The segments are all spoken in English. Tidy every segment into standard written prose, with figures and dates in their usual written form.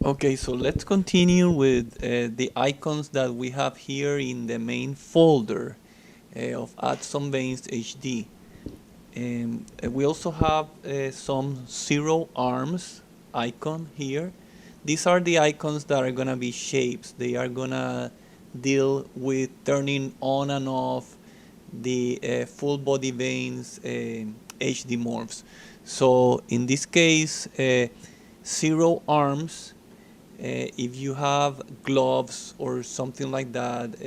Okay, so let's continue with the icons that we have here in the main folder of Add Some Veins HD. We also have some zero arms icon here. These are the icons that are gonna be shapes. They are gonna deal with turning on and off the full body veins HD morphs. So in this case, zero arms. If you have gloves or something like that,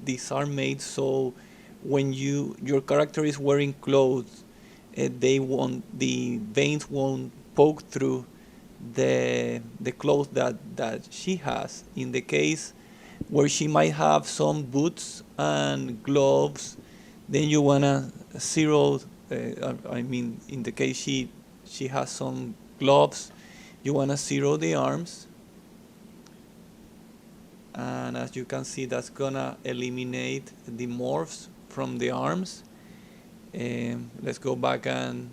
these are made so when your character is wearing clothes, the veins won't poke through the clothes that she has. In the case where she might have some boots and gloves, then you wanna zero. I mean, in the case she has some gloves, you wanna zero the arms, and as you can see, that's gonna eliminate the morphs from the arms. Let's go back and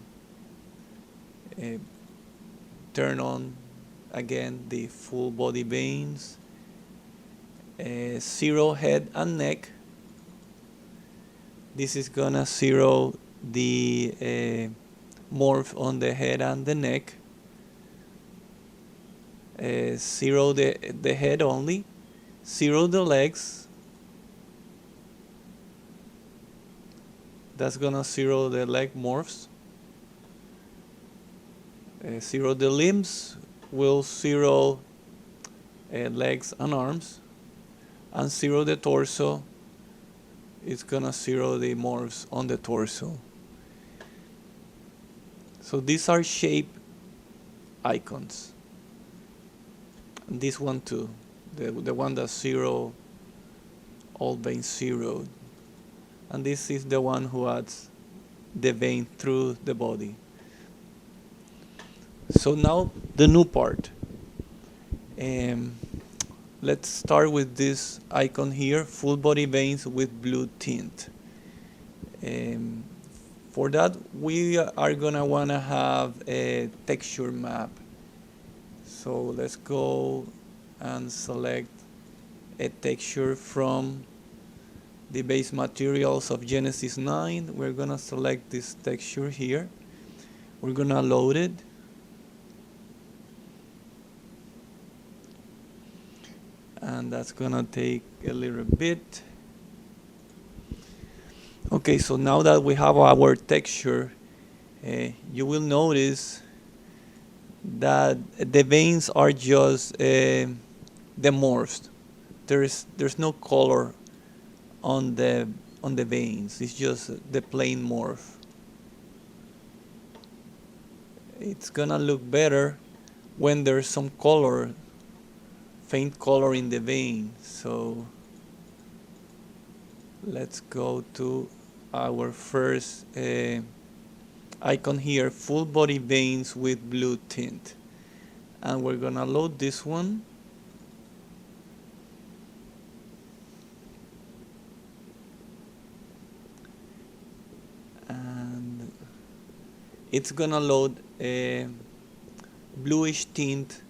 uh, turn on again the full body veins. Zero head and neck. This is gonna zero the morph on the head and the neck. Zero the head only. Zero the legs. That's gonna zero the leg morphs. Zero the limbs. Will zero legs and arms. And zero the torso. It's gonna zero the morphs on the torso. So these are shape icons. And this one too. The one that's zero, all veins zeroed. And this is the one who adds the vein through the body. So now the new part. Let's start with this icon here, full body veins with blue tint. For that, we are gonna wanna have a texture map. So let's go and select a texture from the base materials of Genesis 9. We're gonna select this texture here. We're gonna load it. And that's gonna take a little bit. Okay, so now that we have our texture, you will notice that the veins are just demorphed. There's no color on the veins. It's just the plain morph. It's gonna look better when there's some color, faint color in the vein. So let's go to our first icon here, full body veins with blue tint, and we're gonna load this one. And it's gonna load a bluish tint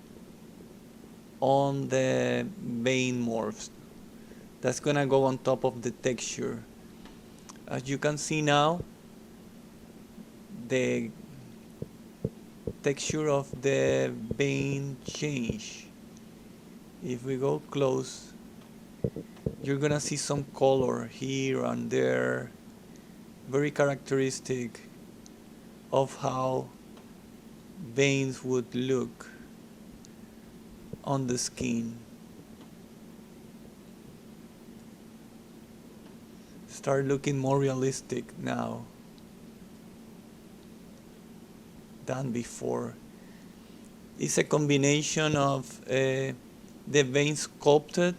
on the vein morphs. That's gonna go on top of the texture. As you can see now, the texture of the vein change. If we go close, you're gonna see some color here and there, very characteristic of how veins would look on the skin. Start looking more realistic now than before. It's a combination of the vein sculpted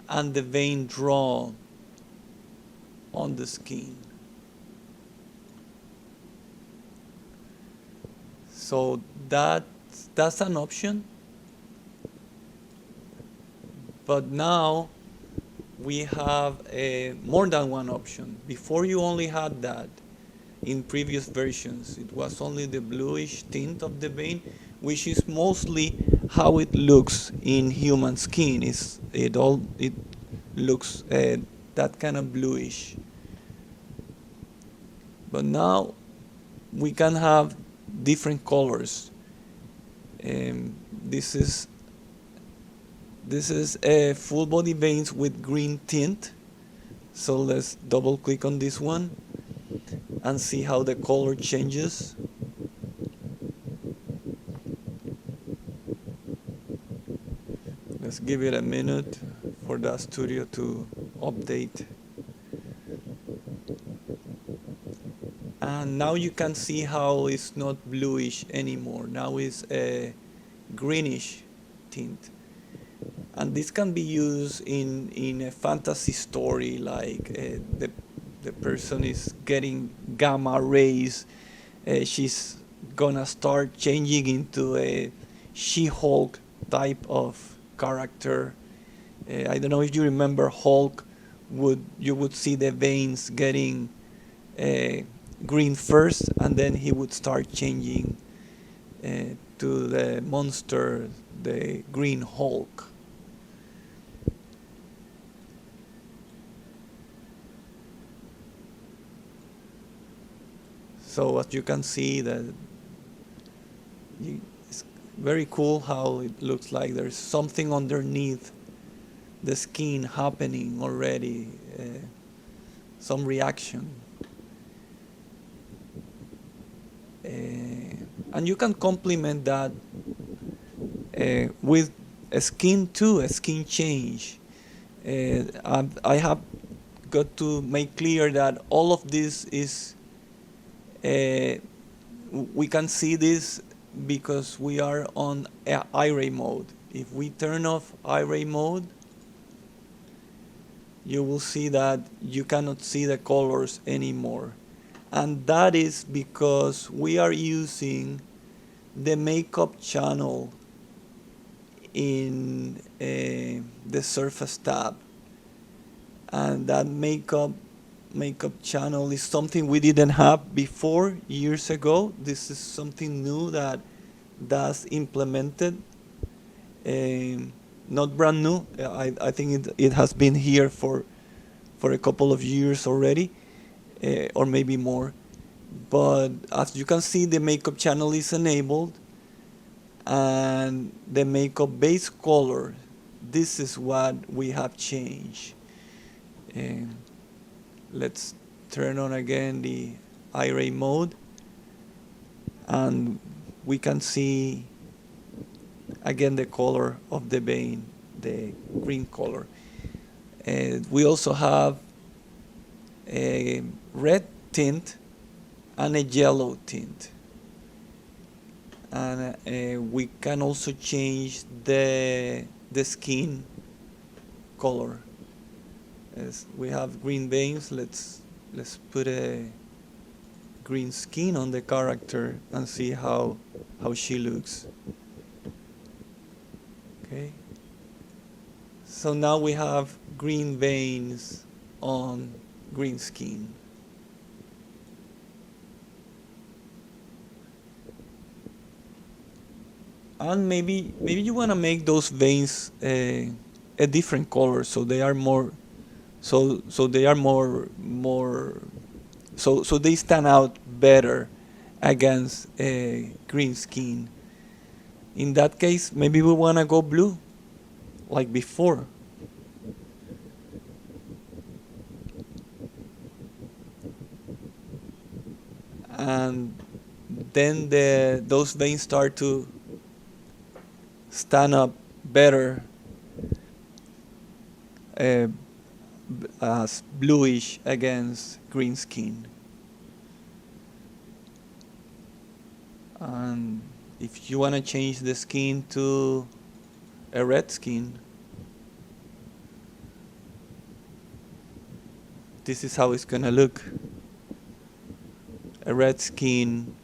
and the vein drawn on the skin. So that's an option. But now we have more than one option. Before you only had that. In previous versions, it was only the bluish tint of the vein, which is mostly how it looks in human skin. It looks that kind of bluish. But now we can have different colors. Um, this is a full body veins with green tint. So let's double click on this one and see how the color changes. Let's give it a minute for DAZ Studio to update. And now you can see how it's not bluish anymore. Now it's a greenish tint. And this can be used in a fantasy story, like the person is getting gamma rays. She's gonna start changing into a She-Hulk type of character. I don't know if you remember Hulk. You would see the veins getting green first, and then he would start changing to the monster, the Green Hulk. So as you can see, it's very cool how it looks like there's something underneath the skin happening already, some reaction. And you can complement that with a skin too, a skin change. I have got to make clear that all of this is, we can see this because we are on array mode. If we turn off array mode, you will see that you cannot see the colors anymore. And that is because we are using the makeup channel in the Surface tab. And that makeup channel is something we didn't have before years ago. This is something new that DAZ implemented. Not brand new. I think it has been here for a couple of years already, or maybe more. But as you can see, the makeup channel is enabled, and the makeup base color, this is what we have changed. Let's turn on again the array mode, and we can see again the color of the vein, the green color. We also have a red tint and a yellow tint. And we can also change the skin color. As we have green veins, let's put a green skin on the character and see how she looks. Okay. So now we have green veins on green skin. And maybe you want to make those veins a different color, so they are more so they are more so they stand out better against green skin. In that case, maybe we want to go blue like before. And then those veins start to stand up better as bluish against green skin. And if you want to change the skin to a red skin, this is how it's gonna look. A red skin,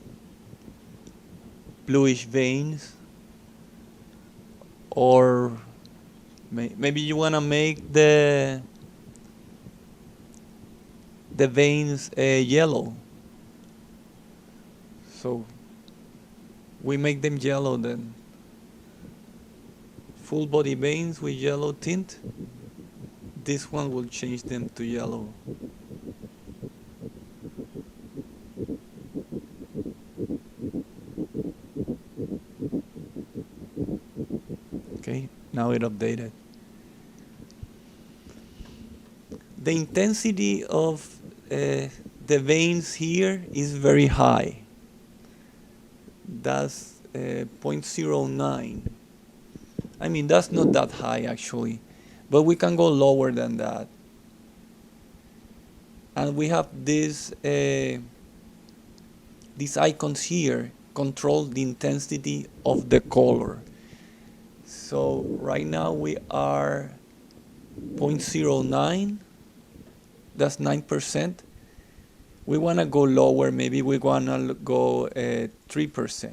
bluish veins, or maybe you want to make the veins yellow. So we make them yellow then. full body veins with yellow tint. This one will change them to yellow. Okay, now it updated. The intensity of the veins here is very high. That's 0.09. I mean, that's not that high actually, but we can go lower than that. And we have these icons here control the intensity of the color. So right now we are 0.09, that's 9%. We want to go lower, maybe we want to go 3%.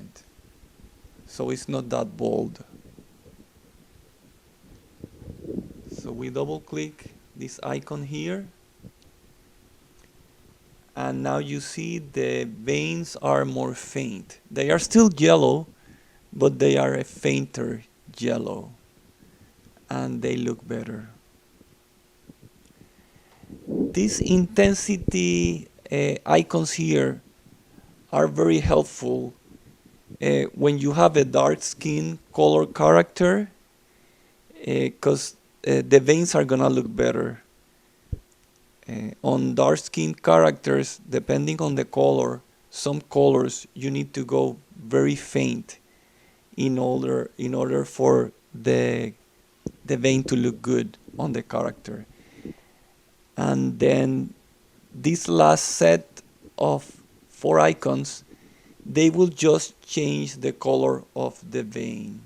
So it's not that bold. So we double click this icon here. And now you see the veins are more faint. They are still yellow, but they are a fainter yellow. And they look better. These intensity icons here are very helpful when you have a dark skin color character, because the veins are gonna look better. On dark skin characters, depending on the color, some colors you need to go very faint in order for the vein to look good on the character. And then this last set of 4 icons, they will just change the color of the vein.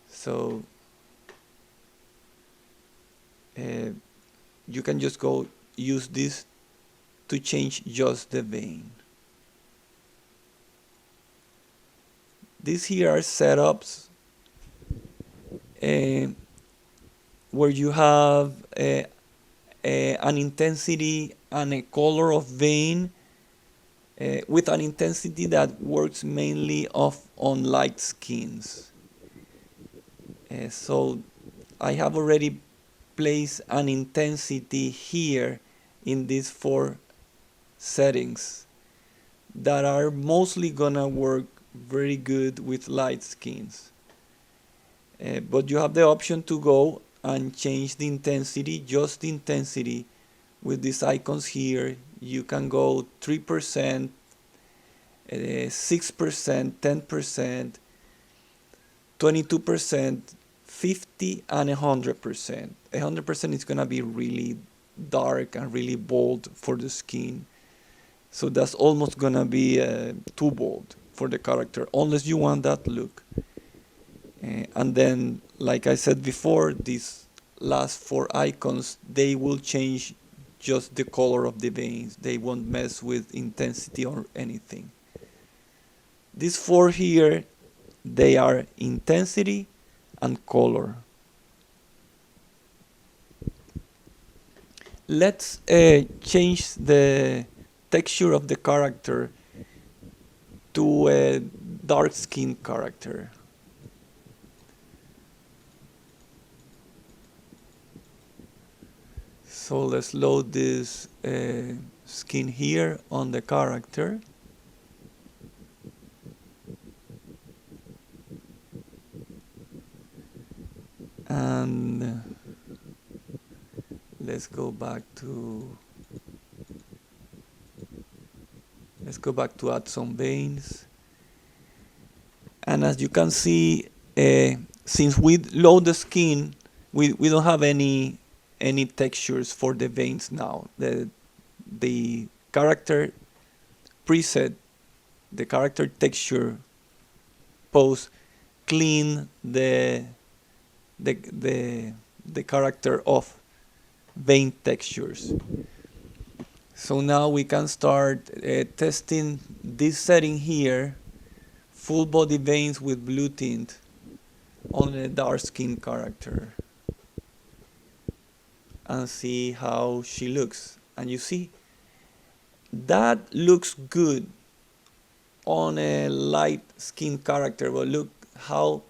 So you can just go use this to change just the vein. These here are setups where you have an intensity and a color of vein with an intensity that works mainly on light skins. So I have already placed an intensity here in these 4 settings that are mostly gonna work very good with light skins. But you have the option to go and change the intensity, just the intensity, with these icons here. You can go 3%, 6%, 10%, 22%, 50, and 100%. 100% is gonna be really dark and really bold for the skin. So that's almost gonna be too bold for the character, unless you want that look. And then, like I said before, these last 4 icons, they will change just the color of the veins. They won't mess with intensity or anything. These 4 here, they are intensity and color. Let's change the texture of the character to a dark skin character. So let's load this skin here on the character. And let's go back to add some veins. And as you can see, since we load the skin, we don't have any textures for the veins now. The character preset, the character texture pose clean the character of vein textures. So now we can start testing this setting here, full body veins with blue tint on a dark skin character, and see how she looks. And you see, that looks good on a light skin character, but look how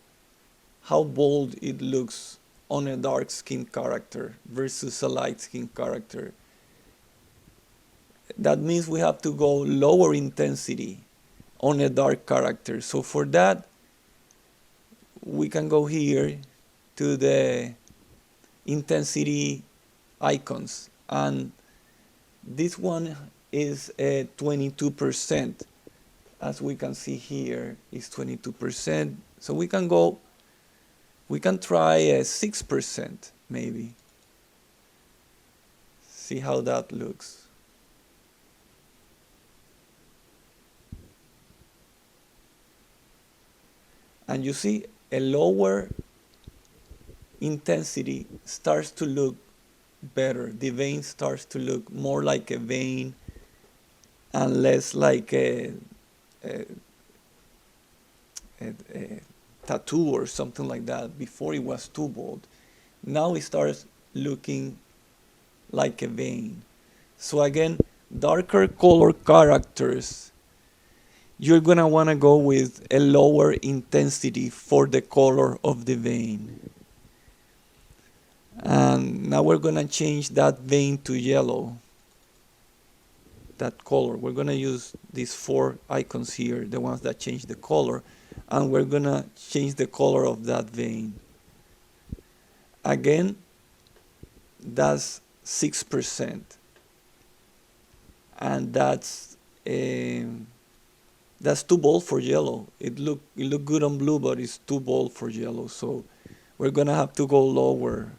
how bold it looks on a dark skin character versus a light skin character. That means we have to go lower intensity on a dark character. So for that, we can go here to the intensity icons, and this one is 22%. As we can see here, is 22%. So we can try 6% maybe. See how that looks. And you see a lower intensity starts to look better. The vein starts to look more like a vein and less like a tattoo or something like that. Before it was too bold. Now it starts looking like a vein. So again, darker color characters, you're gonna wanna go with a lower intensity for the color of the vein. And now we're gonna change that vein to yellow. That color. We're gonna use these 4 icons here, the ones that change the color, and we're gonna change the color of that vein. Again, that's 6%, and that's too bold for yellow. It look good on blue, but it's too bold for yellow. So we're gonna have to go lower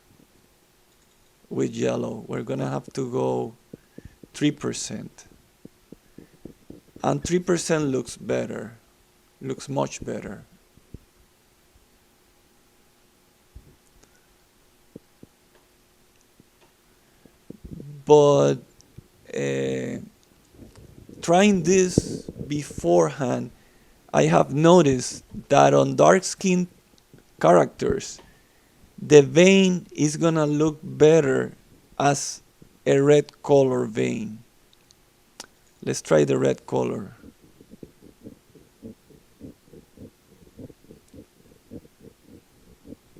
with yellow. We're gonna have to go 3%. And 3% looks better, looks much better. But trying this beforehand, I have noticed that on dark skin characters, the vein is gonna look better as a red color vein. Let's try the red color.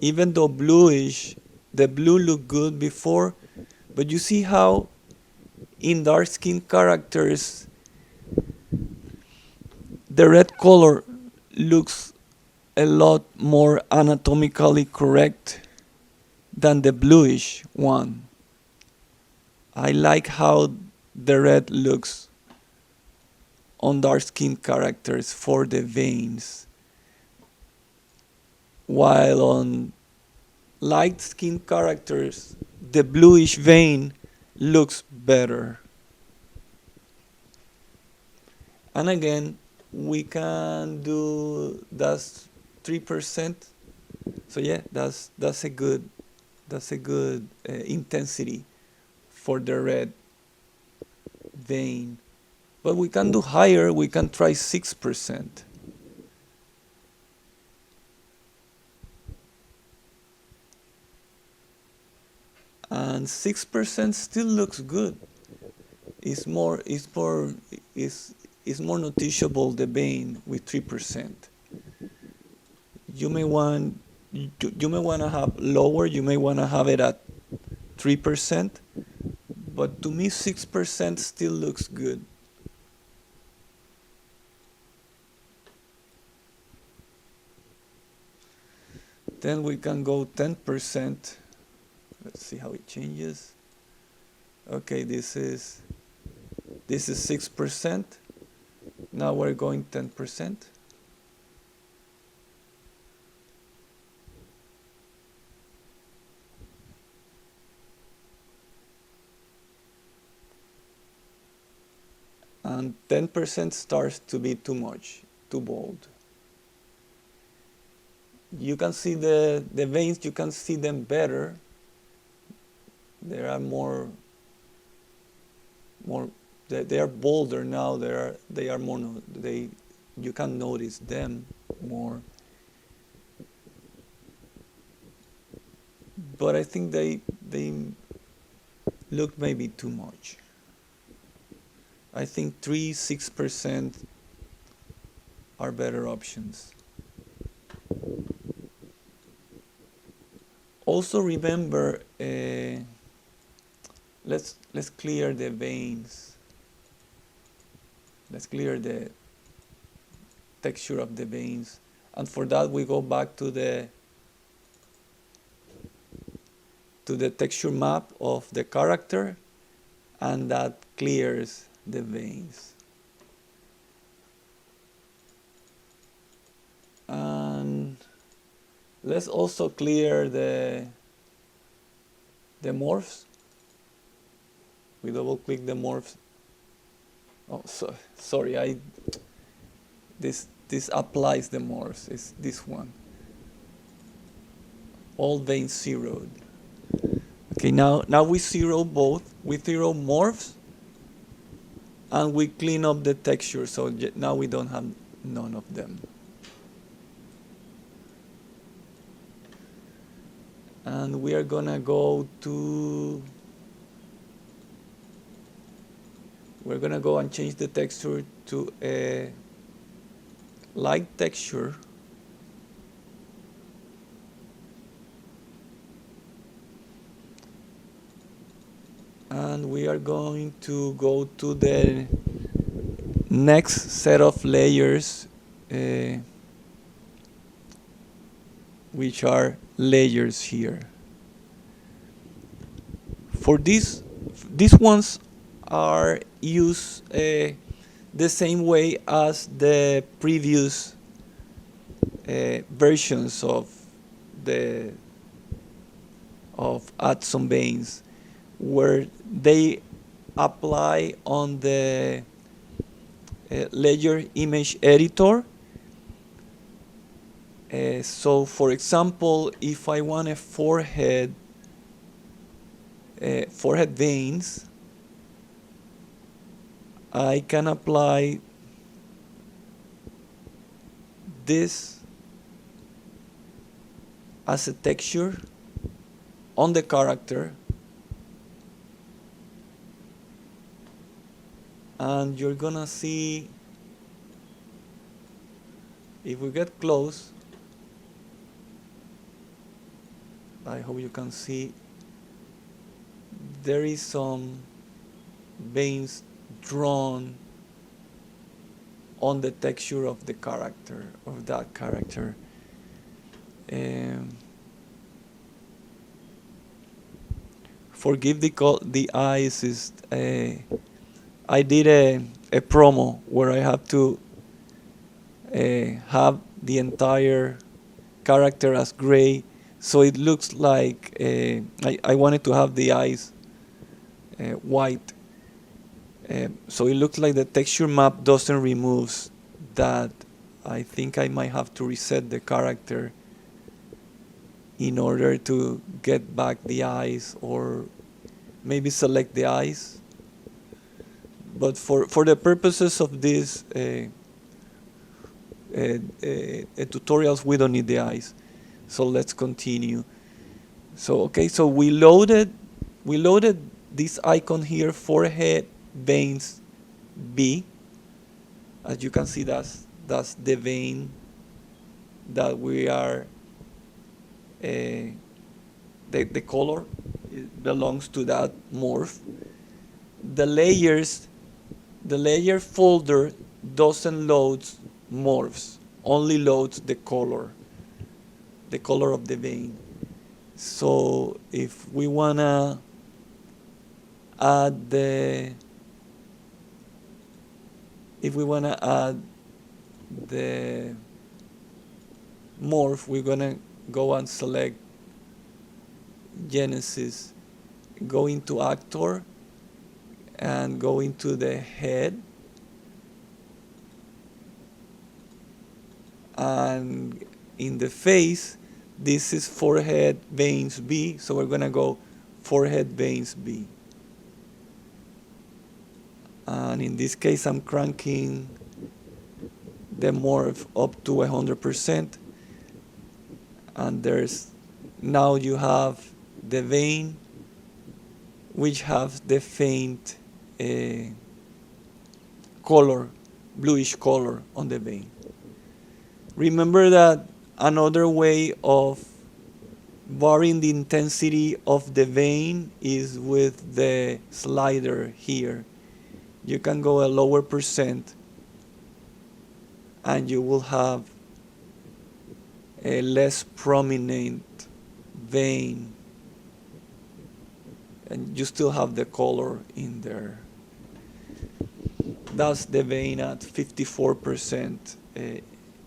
Even though bluish, the blue looked good before, but you see how in dark skin characters the red color looks a lot more anatomically correct than the bluish one. I like how the red looks on dark skin characters for the veins, while on light skin characters the bluish vein looks better. And again, we can do that's 3%. So yeah, that's a good intensity for the red vein. But we can do higher. We can try 6%. And 6% still looks good. It's more noticeable the vein with 3%. You may want to have lower. You may want to have it at 3%. But to me, 6% still looks good. Then we can go 10%. Let's see how it changes. Okay, this is 6%. Now we're going 10%. And 10% starts to be too much, too bold. You can see the veins, you can see them better. They are more they are bolder now. They are more, you can notice them more. But I think they look maybe too much. I think 6% are better options. Also remember, let's clear the veins. Let's clear the texture of the veins, and for that we go back to the texture map of the character, and that clears the veins. And let's also clear the morphs. We double click the morphs. Oh, sorry, this applies the morphs. It's this one. All veins zeroed. Okay, now we zero both. We zero morphs, and we clean up the texture. So now we don't have none of them. And we are gonna go and change the texture to a light texture. And we are going to go to the next set of layers, which are layers here. For these ones are used the same way as the previous versions of Add Some Veins, where they apply on the layer image editor. So for example, if I want a forehead veins, I can apply this as a texture on the character, and you're gonna see, if we get close, I hope you can see, there is some veins drawn on the texture of the character, of that character. Forgive the eyes. Is I did a promo where I have to have the entire character as gray, so it looks like I wanted to have the eyes white. So it looks like the texture map doesn't remove that. I think I might have to reset the character in order to get back the eyes, or maybe select the eyes. But for the purposes of this tutorials, we don't need the eyes. So let's continue. So okay, so we loaded this icon here, forehead veins B. As you can see, that's the vein that we are the color belongs to that morph. The layer folder doesn't load morphs, only loads the color of the vein. So if we wanna add the morph, we're gonna go and select Genesis, go into actor, and go into the head, and in the face, this is forehead veins B, so we're gonna go forehead veins B. And in this case, I'm cranking the morph up to 100%, and now you have the vein, which has the faint color, bluish color on the vein. Remember that another way of varying the intensity of the vein is with the slider here. You can go a lower percent and you will have a less prominent vein, and you still have the color in there. That's the vein at 54%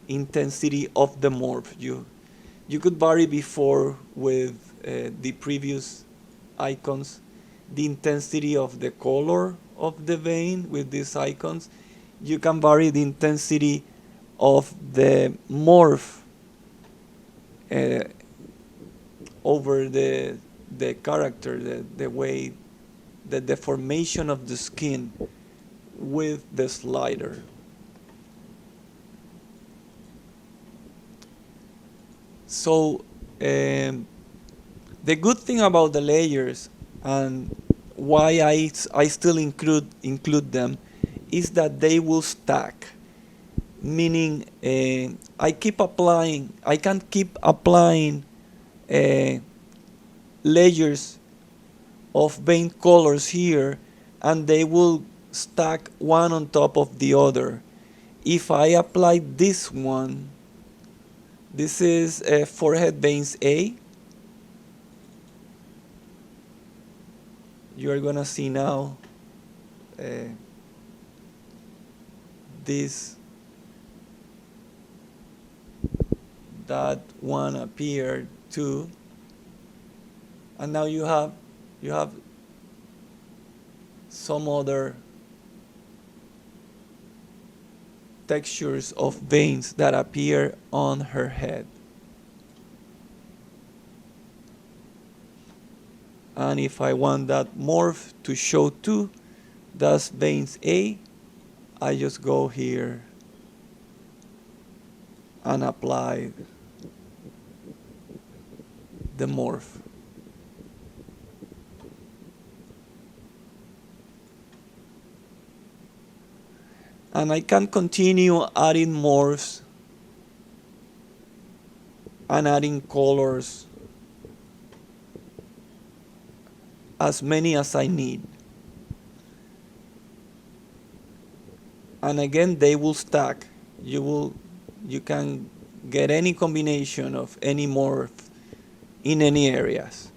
intensity of the morph. You could vary before with the previous icons the intensity of the color of the vein with these icons. You can vary the intensity of the morph over the character, the way, the deformation of the skin with the slider. So the good thing about the layers and why I still include them is that they will stack, meaning I can keep applying layers of vein colors here, and they will stack one on top of the other. If I apply this one, this is forehead veins A. You are gonna see now that one appeared too, and now you have some other textures of veins that appear on her head. And if I want that morph to show too, that's veins A, I just go here and apply the morph. And I can continue adding morphs and adding colors as many as I need. And again, they will stack. You can get any combination of any morph in any areas.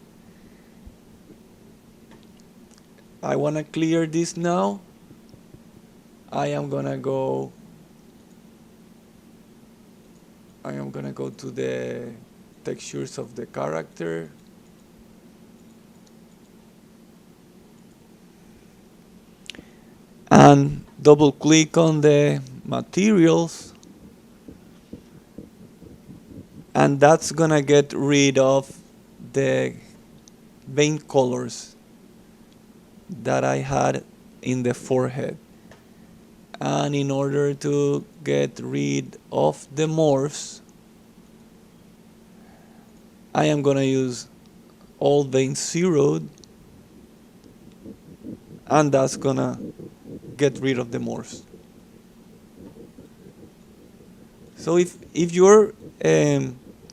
I want to clear this now. I am gonna go to the textures of the character. And double click on the materials, and that's gonna get rid of the vein colors that I had in the forehead. And in order to get rid of the morphs, I am gonna use all veins zeroed, and that's gonna get rid of the morphs. So if you're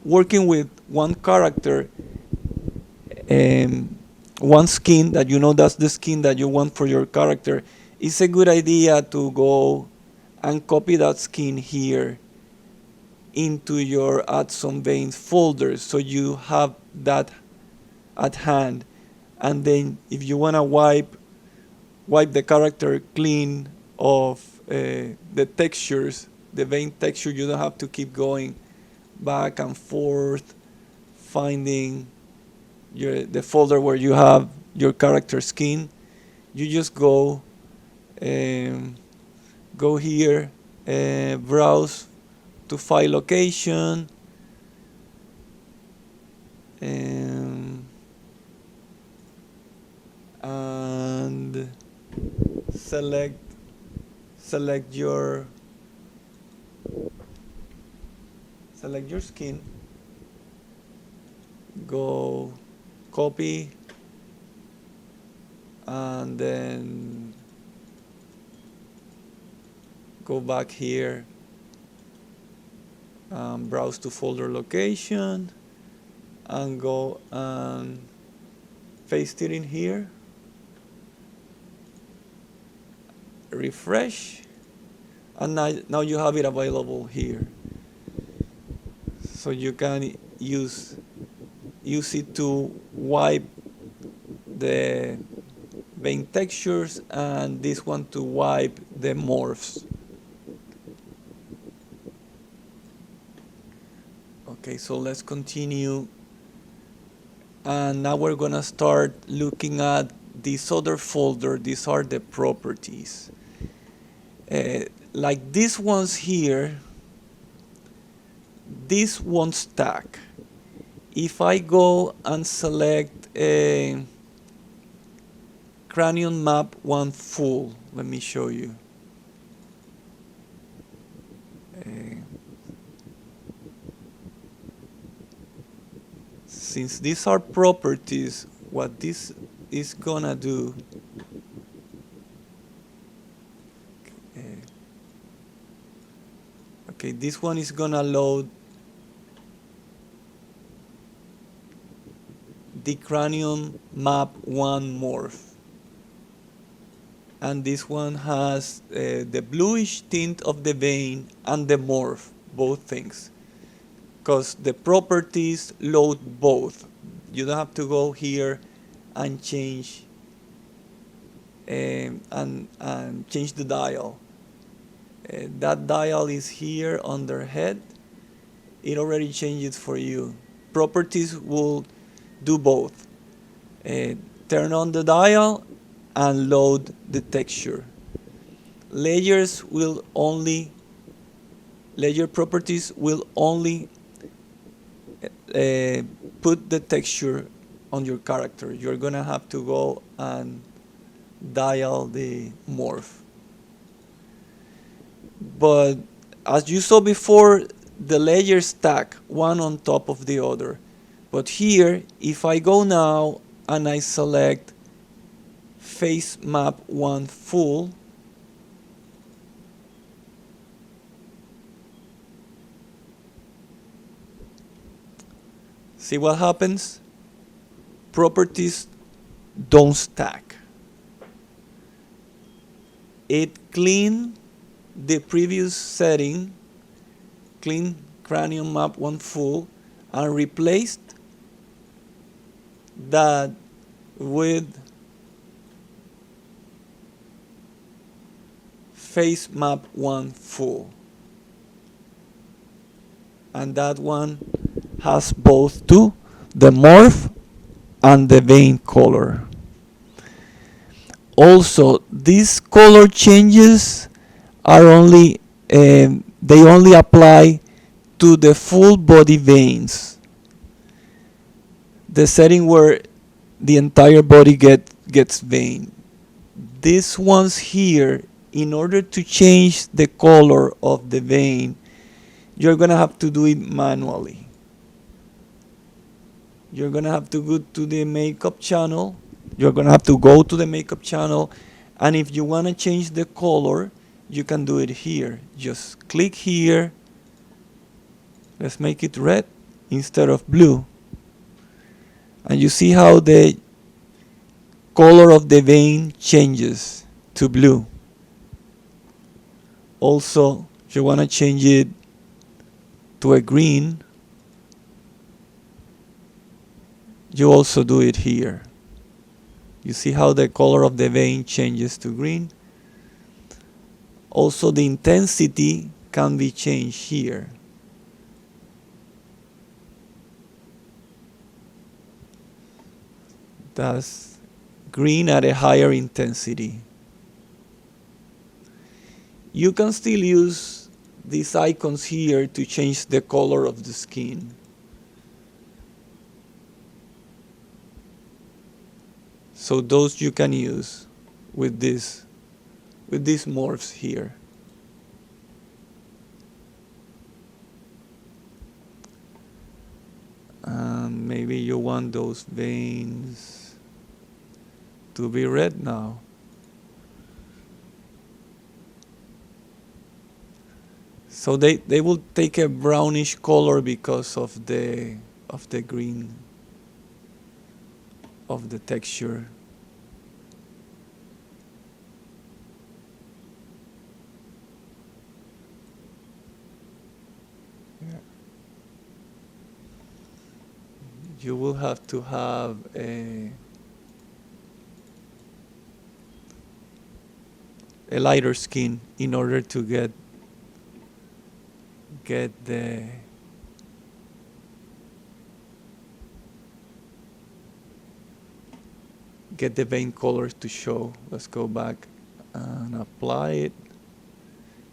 working with one character, one skin that you know that's the skin that you want for your character, it's a good idea to go and copy that skin here into your Add Some Veins folder, so you have that at hand. And then if you want to wipe the character clean of the textures, the vein texture, you don't have to keep going back and forth finding the folder where you have your character skin. You just go here, browse to file location, and select your skin, go copy, and then go back here, browse to folder location, and go and paste it in here, refresh, and now you have it available here. So you can use it to wipe the vein textures, and this one to wipe the morphs. Okay, so let's continue. And now we're gonna start looking at this other folder. These are the properties. Like these ones here, this won't stack. If I go and select a cranium map 1 full, let me show you. Since these are properties, what this is gonna do, okay, this one is gonna load the cranium map 1 morph, and this one has the bluish tint of the vein and the morph, both things, because the properties load both. You don't have to go here and change and change the dial. That dial is here under head. It already changes for you. Properties will do both. Turn on the dial and load the texture. Layer properties will only put the texture on your character. You're gonna have to go and dial the morph. But as you saw before, the layers stack one on top of the other. But here, if I go now and I select face map 1 full, see what happens? Properties don't stack. It cleaned the previous setting, clean cranium map 1 full, and replaced that with face map 1 full. And that one has both too, the morph and the vein color. Also, these color changes are only they only apply to the full body veins, the setting where the entire body gets vein. These ones here, in order to change the color of the vein, you're gonna have to do it manually. You're gonna have to go to the makeup channel. You're gonna have to go to the makeup channel, and if you wanna change the color, you can do it here. Just click here. Let's make it red instead of blue. And you see how the color of the vein changes to blue. Also, if you want to change it to a green, you also do it here. You see how the color of the vein changes to green. Also, the intensity can be changed here. That's green at a higher intensity. You can still use these icons here to change the color of the skin. So those you can use with these morphs here. Maybe you want those veins to be red now. So they will take a brownish color because of the the green of the texture. Yeah. You will have to have a lighter skin in order to get the vein colors to show. Let's go back and apply it,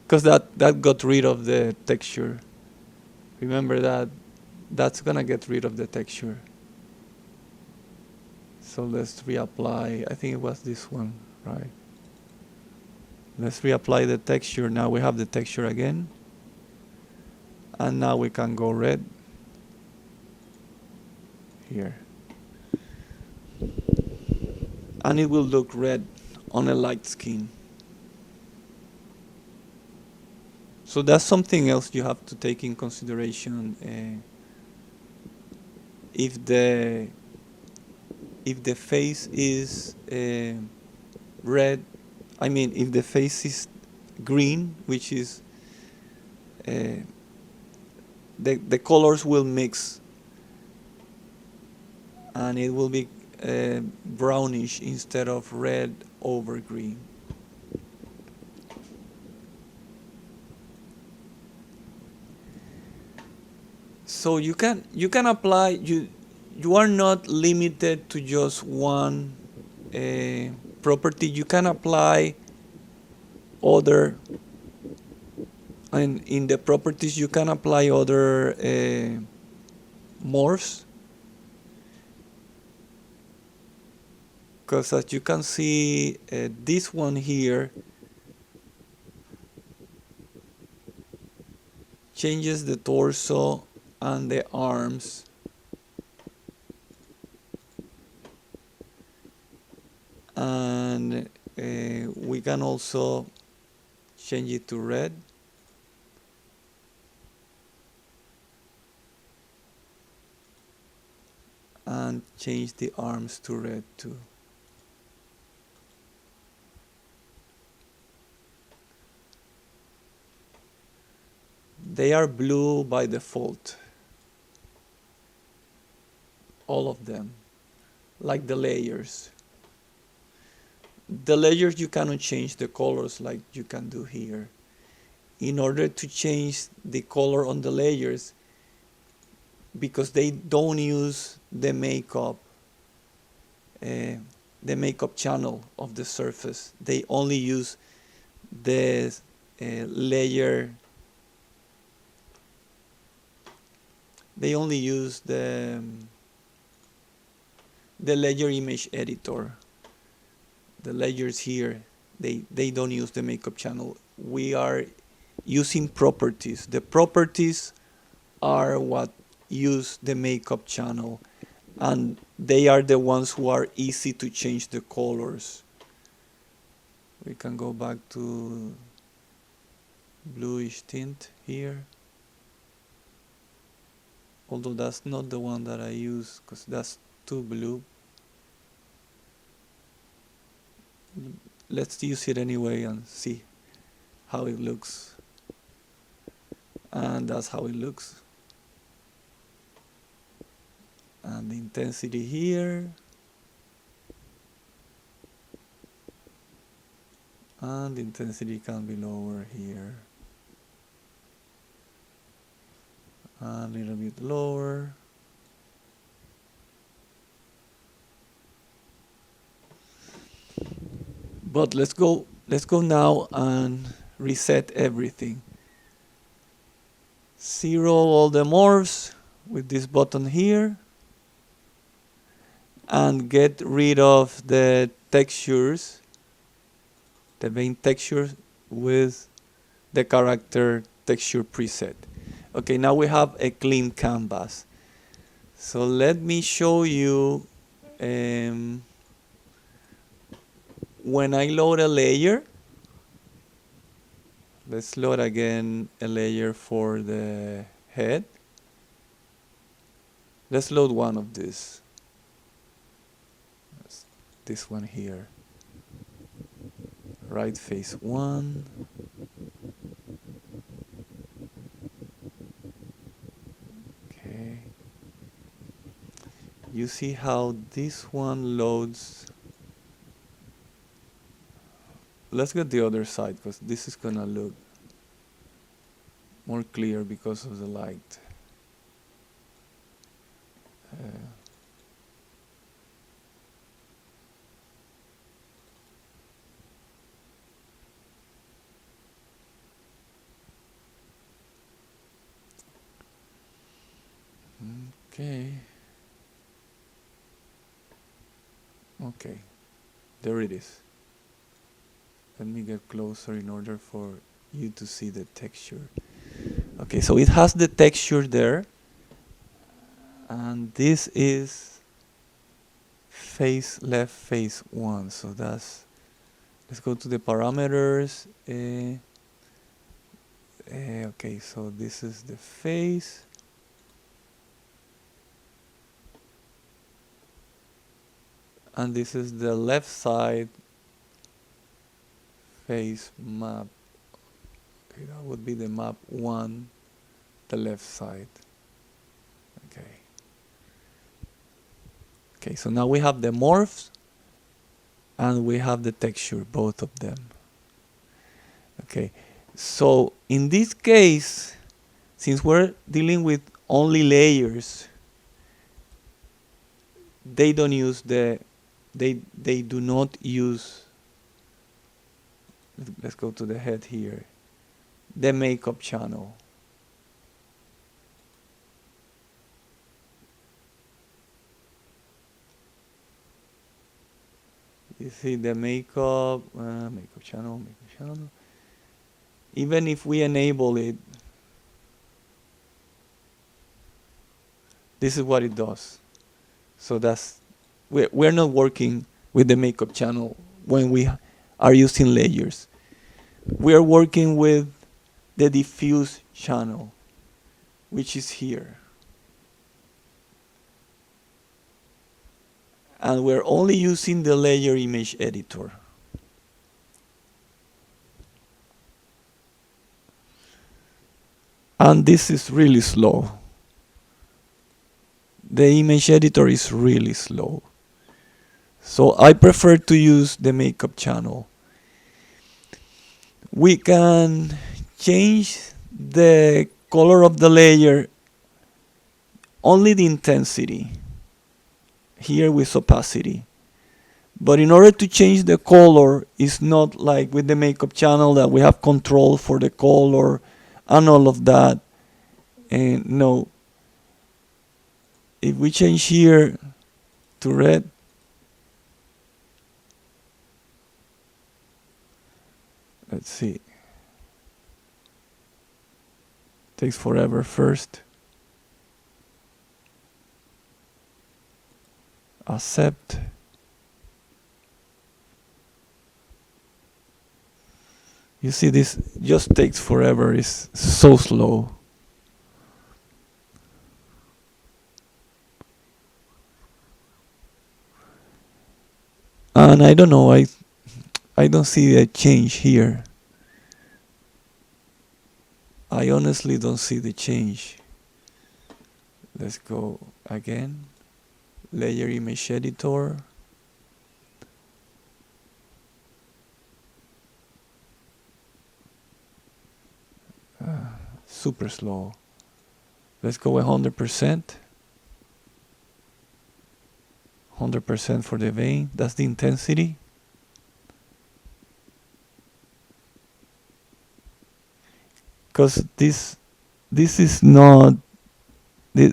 because that got rid of the texture. Remember that's gonna get rid of the texture. So let's reapply. I think it was this one, right? Let's reapply the texture. Now we have the texture again, and now we can go red here, and it will look red on a light skin. So that's something else you have to take in consideration. If the face is red, I mean, if the face is green, which is the colors will mix, and it will be brownish instead of red over green. So you can apply, you are not limited to just one property. You can apply other, and in the properties you can apply other morphs, because as you can see, this one here changes the torso and the arms, and we can also change it to red, and change the arms to red too. They are blue by default, all of them, like the layers. The layers, you cannot change the colors like you can do here. In order to change the color on the layers, because they don't use the makeup channel of the surface, they only use the layer. They only use the layer image editor. The layers here, they don't use the makeup channel. We are using properties. The properties are what use the makeup channel, and they are the ones who are easy to change the colors. We can go back to bluish tint here, although that's not the one that I use because that's too blue. Let's use it anyway and see how it looks. And that's how it looks. And the intensity here. And the intensity can be lower here. A little bit lower. But let's go now and reset everything. Zero all the morphs with this button here, and get rid of the textures, the vein textures, with the character texture preset. Okay, now we have a clean canvas. So let me show you when I load a layer. Let's load again a layer for the head. Let's load one of these. This one here. Right face 1. Okay. You see how this one loads. Let's get the other side because this is gonna look more clear because of the light. Okay. Okay. There it is. Let me get closer in order for you to see the texture. Okay, so it has the texture there. And this is face left face 1. So that's, let's go to the parameters. Okay, so this is the face. And this is the left side face map. Okay, that would be the map 1, the left side. Okay. Okay, so now we have the morphs and we have the texture, both of them. Okay, so in this case, since we're dealing with only layers, they don't use they do not use, let's go to the head here, the makeup channel. You see the makeup channel. Even if we enable it, this is what it does. So that's, we're not working with the makeup channel when we are using layers. We are working with the diffuse channel, which is here. And we're only using the layer image editor. And this is really slow. The image editor is really slow. So I prefer to use the makeup channel. We can change the color of the layer, only the intensity, here with opacity. But in order to change the color, it's not like with the makeup channel that we have control for the color and all of that. And no, if we change here to red, let's see, takes forever first. Accept. You see, this just takes forever, it's so slow. And I don't know, I don't see a change here. I honestly don't see the change. Let's go again. Layer image editor. Super slow. Let's go 100%. 100% for the vein. That's the intensity. Because this is not a,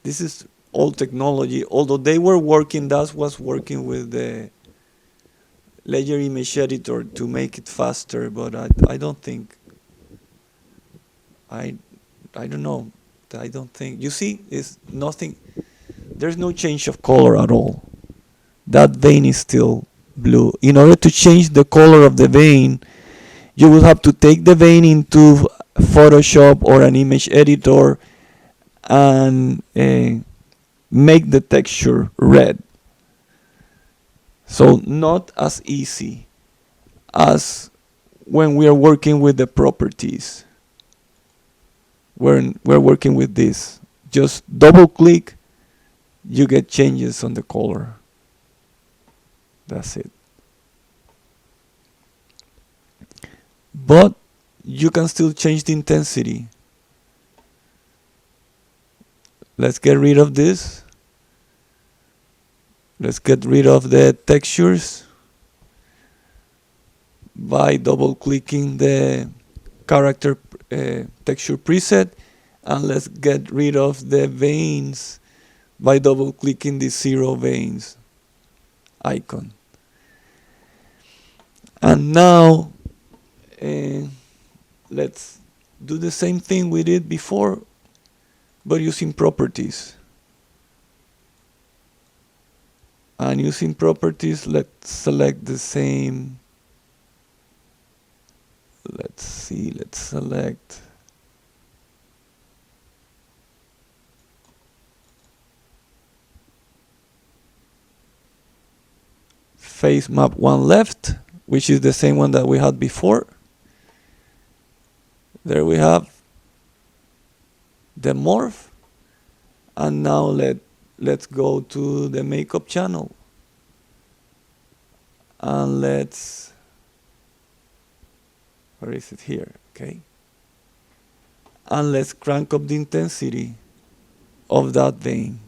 this is old technology. Although they were working, DAZ was working with the layer image editor to make it faster, but I don't think, I don't know. I don't think, you see, it's nothing, there's no change of color at all. That vein is still blue. In order to change the color of the vein, you will have to take the vein into Photoshop or an image editor and make the texture red. So not as easy as when we are working with the properties. When we're working with this, just double click, you get changes on the color. That's it. But you can still change the intensity. Let's get rid of this. Let's get rid of the textures by double clicking the character texture preset, and let's get rid of the veins by double clicking the 0 veins icon. And now let's do the same thing we did before, but using properties. And using properties, let's select the same. Let's see, let's select face map 1 left, which is the same one that we had before. There we have the morph. And now let's go to the makeup channel. And let's, where is it here? Okay. And let's crank up the intensity of that vein.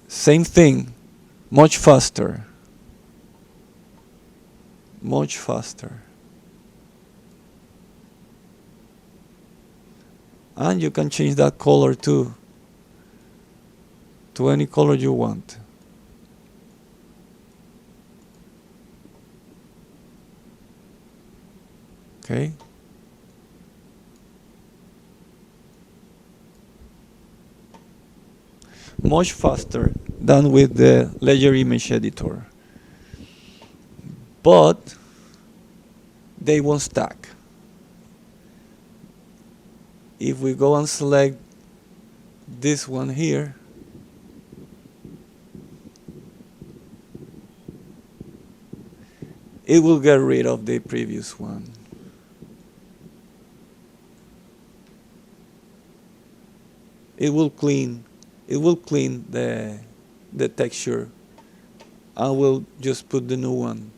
Same thing, much faster. Much faster. And you can change that color too, to any color you want. Okay. Much faster than with the Ledger Image Editor. But they won't stack. If we go and select this one here, it will get rid of the previous one. It will clean the texture. I will just put the new one.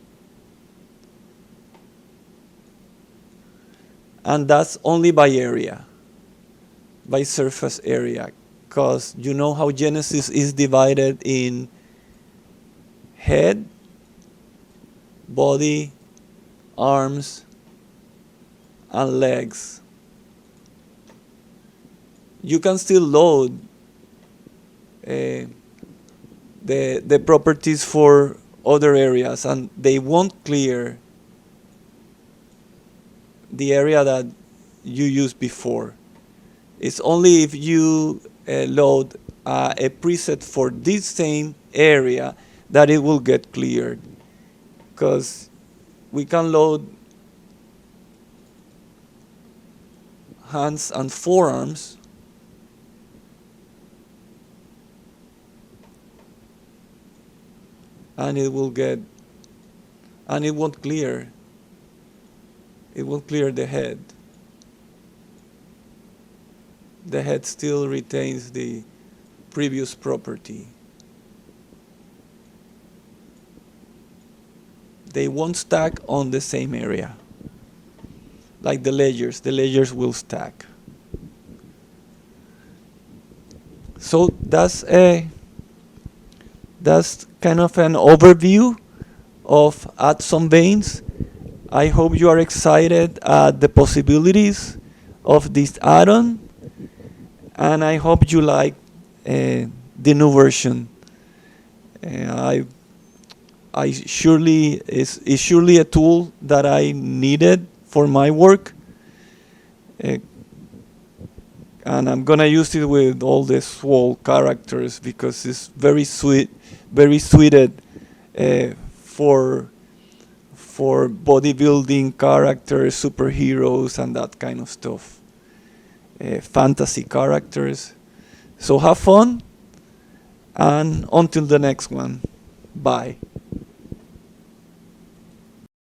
And that's only by area, by surface area, because you know how Genesis is divided in head, body, arms, and legs. You can still load the properties for other areas, and they won't clear the area that you used before. It's only if you load a preset for this same area that it will get cleared, because we can load hands and forearms, and it will get, and it won't clear. It will clear the head. The head still retains the previous property. They won't stack on the same area. Like the layers will stack. So that's kind of an overview of Add Some Veins. I hope you are excited at the possibilities of this add-on, and I hope you like the new version. It's surely a tool that I needed for my work, and I'm gonna use it with all the swole characters because it's very suited for for bodybuilding characters, superheroes, and that kind of stuff. Fantasy characters. So have fun, and until the next one, bye.